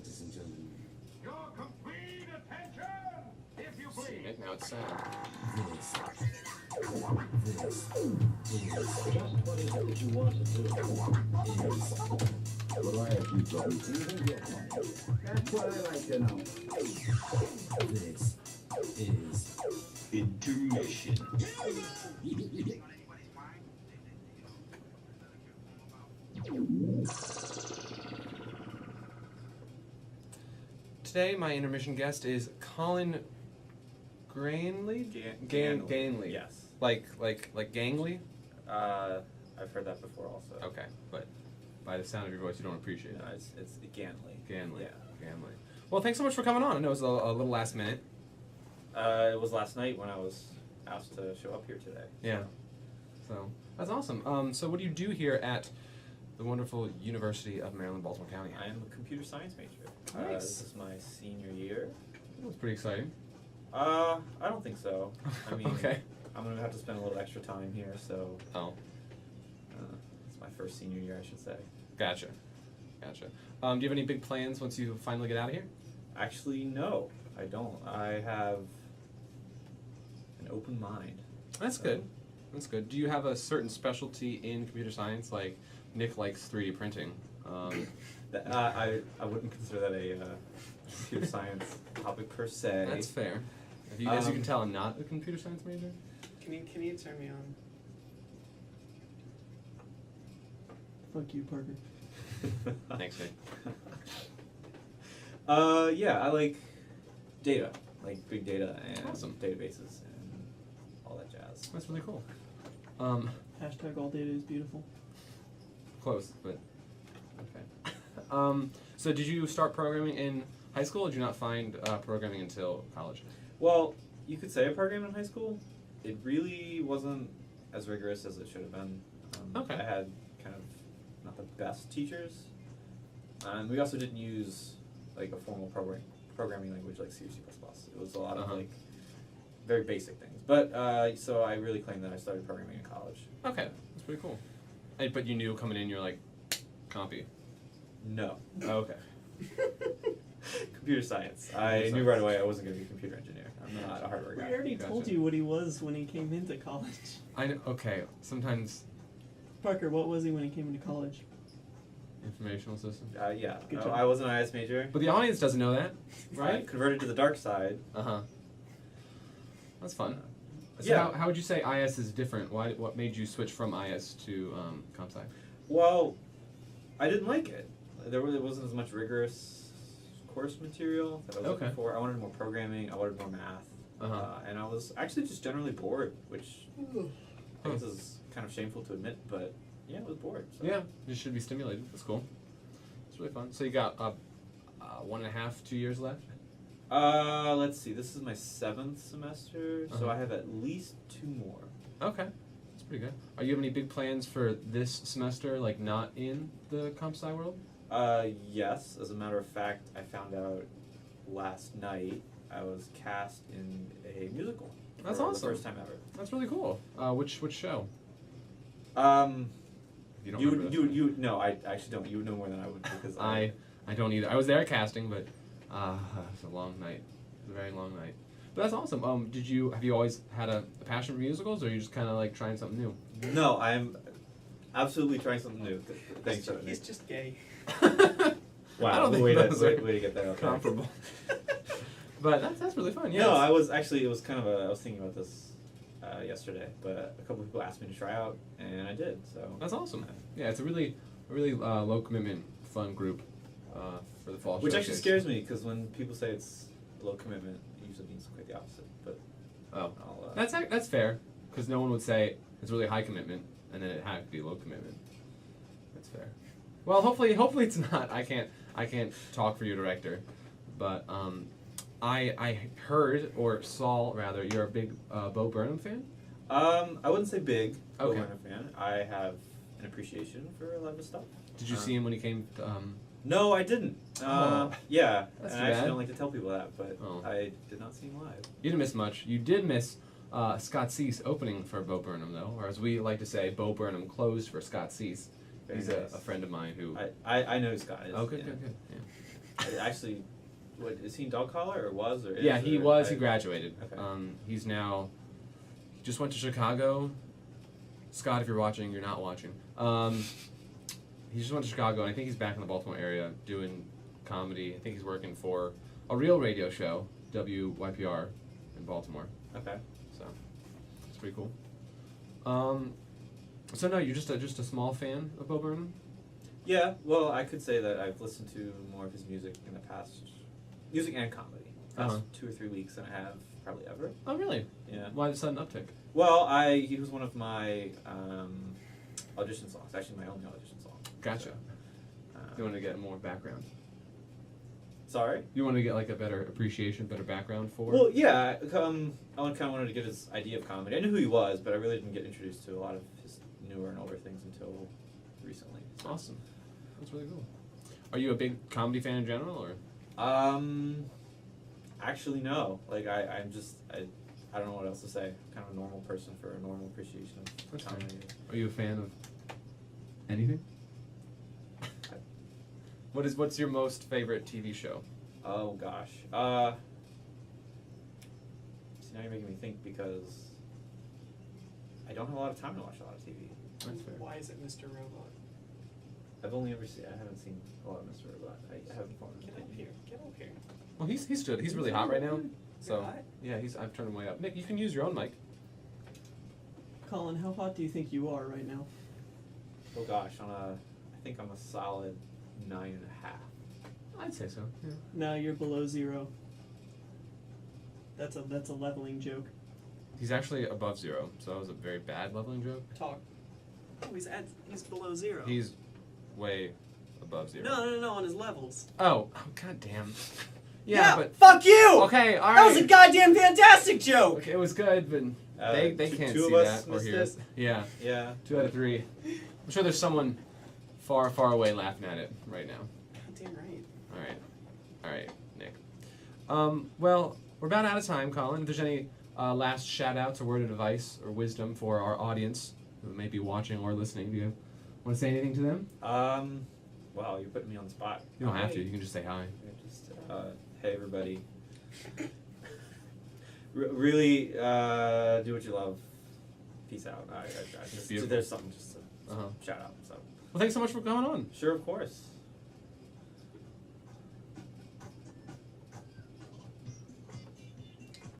Ladies and gentlemen. Your complete attention, if you Seeing please. it, now it's sad. This Just what is it that you want to do? is variety brothers. That's what I like to know. This is Intermission. Today, my intermission guest is Colin Ganley? Ganley. Yes. Like gangly? I've heard that before also. Okay, but by the sound of your voice, you don't appreciate No, that. it's Ganley. Ganley. Yeah. Ganley. Well, thanks so much for coming on. I know it was a little last minute. It was last night when I was asked to show up here today. Yeah. So that's awesome. So what do you do here at the wonderful University of Maryland, Baltimore County? I am a computer science major. Nice. This is my senior year. That was pretty exciting. I don't think so. I mean, Okay. I'm gonna have to spend a little extra time here, so Oh, it's my first senior year, I should say. gotcha. Do you have any big plans once you finally get out of here? Actually, no, I don't. I have an open mind. That's good. That's good. Do you have a certain specialty in computer science? Like Nick likes 3D printing. I wouldn't consider that a computer science topic per se. That's fair. As you can tell, I'm not a computer science major. Can you turn me on? Fuck you, Parker. Thanks, Nick. Yeah, I like data, like big data and Awesome. databases and all that jazz. That's really cool. Hashtag all data is beautiful. Close, but okay. So did you start programming in high school, or did you not find programming until college? Well, you could say I programmed in high school. It really wasn't as rigorous as it should have been. Okay. I had kind of not the best teachers, and we also didn't use like a formal programming language like C or C++. It was a lot of like very basic things. But so I really claim that I started programming in college. Okay, that's pretty cool. But you knew coming in, you're like, compy. No. Oh, okay. Computer science. I knew right away I wasn't going to be a computer engineer. I'm not a hardware We guy. already told Gotcha. you what he was when he came into college. I know, okay. Sometimes Parker, what was he when he came into college? informational system. Yeah. Good No, job. I was an IS major. But the audience doesn't know that, I right? converted to the dark side. That's fun. So Yeah. how would you say IS is different? What made you switch from IS to comp sci? Well, I didn't like it. There really wasn't as much rigorous course material that I was Okay. looking for. I wanted more programming. I wanted more math. And I was actually just generally bored, which I guess is kind of shameful to admit, but yeah, I was bored. So. Yeah, you should be stimulated. That's cool. It's really fun. So you got 1.5, 2 years left? Let's see. This is my 7th semester, so Uh-huh. I have at least 2 more. Okay. That's pretty good. Are you have any big plans for this semester, like not in the comp sci world? Yes. As a matter of fact, I found out last night I was cast in a musical. That's for awesome. The first time ever. That's really cool. Which show? If you don't remember this one. No, I actually don't. You would know more than I would because I don't either. I was there at casting, but it was a long night. It was a very long night. But that's awesome. Have you always had a passion for musicals, or are you just kind of like trying something new? No, I'm absolutely trying something new. Thanks. He's just gay. I Wow, don't think way those are to get that out there. comparable. But that's really fun. Yeah. No, I was actually. It was kind of I was thinking about this yesterday, but a couple of people asked me to try out, and I did. So That's awesome. Yeah, it's a really low commitment, fun group for the fall. Which actually showcase. scares me because when people say it's low commitment, it usually means quite the opposite. But Oh, I'll, that's fair, because no one would say it's really high commitment and then it had to be low commitment. That's fair. Well, hopefully it's not. I can't talk for your director, but I heard or saw rather you're a big Bo Burnham fan. I wouldn't say big. Okay. Bo Burnham fan. I have an appreciation for a lot of his stuff. Did you see him when he came to, No, I didn't. Yeah, That's and too I actually bad. don't like to tell people that, but Oh. I did not see him live. You didn't miss much. You did miss Scott Cease opening for Bo Burnham, though, or as we like to say, Bo Burnham closed for Scott Cease. Very He's nice. a friend of mine who. I know who Scott is. Oh, good, yeah. good. Yeah. Actually, what is he in dog collar or was or is? Yeah, he or, was. He graduated. Okay. He's now. He just went to Chicago. Scott, if you're watching, you're not watching. He just went to Chicago, and I think he's back in the Baltimore area doing comedy. I think he's working for a real radio show, WYPR, in Baltimore. Okay. So it's pretty cool. So no, you're just a small fan of Bo Burnham? Yeah, well, I could say that I've listened to more of his music in the past, music and comedy, past 2 or 3 weeks than I have probably ever. Oh, really? Yeah. Why the sudden uptick? Well, he was one of my audition songs, actually my only audition song. Gotcha. So, You want to get more background? sorry? You want to get like a better appreciation, better background for? Well, yeah, I kind of wanted to get his idea of comedy. I knew who he was, but I really didn't get introduced to a lot of his newer and older things until recently. So. Awesome. That's really cool. Are you a big comedy fan in general, or? Actually, no. Like, I don't know what else to say. Kind of a normal person for a normal appreciation of That's fair. comedy. Are you a fan of anything? What's your most favorite TV show? Oh gosh. See, now you're making me think because I don't have a lot of time to watch a lot of TV. That's fair. Why is it Mr. Robot? I haven't seen a lot of Mr. Robot. I haven't formed an Get up opinion. here. Get up here. Well, he's good. He's really hot right now. So hot? yeah, I've turned him way up. Nick, you can use your own mic. Colin, how hot do you think you are right now? Oh gosh, I think I'm a solid 9.5. I'd say so. Yeah. No, you're below 0. That's a leveling joke. He's actually above 0, so that was a very bad leveling joke. Talk. Oh, he's below 0. He's way above 0. No, on his levels. Oh, god damn. Yeah, but fuck you! okay, all right. That was a goddamn fantastic joke! Okay, it was good, but they can't two see of us that or missed hear it? us. Yeah, Yeah. 2 out of 3. I'm sure there's someone far, far away laughing at it right now. Damn right. All right, Nick. Well, we're about out of time, Colin. If there's any last shout-outs or word of advice or wisdom for our audience who may be watching or listening, do you want to say anything to them? Wow, you're putting me on the spot. You don't have to. You can just say hi. Just, hey everybody. Really, do what you love. Peace out. Beautiful. There's something just to Uh-huh. shout out. So. Well, thanks so much for coming on. Sure, of course.